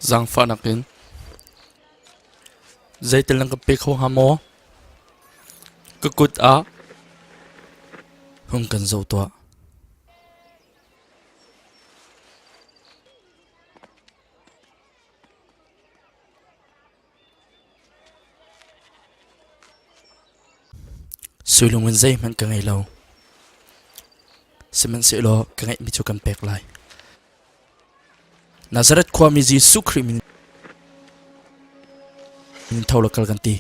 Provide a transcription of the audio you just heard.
Zang fa nakin zai telang ka pek ho hamo ka kut a hung kan zo to sulung wen zai man ka ngai lo semen se lo ka ngai mi chu kan pek lai Nazaret khwa mi Jesu Christ min thawla kal kan ti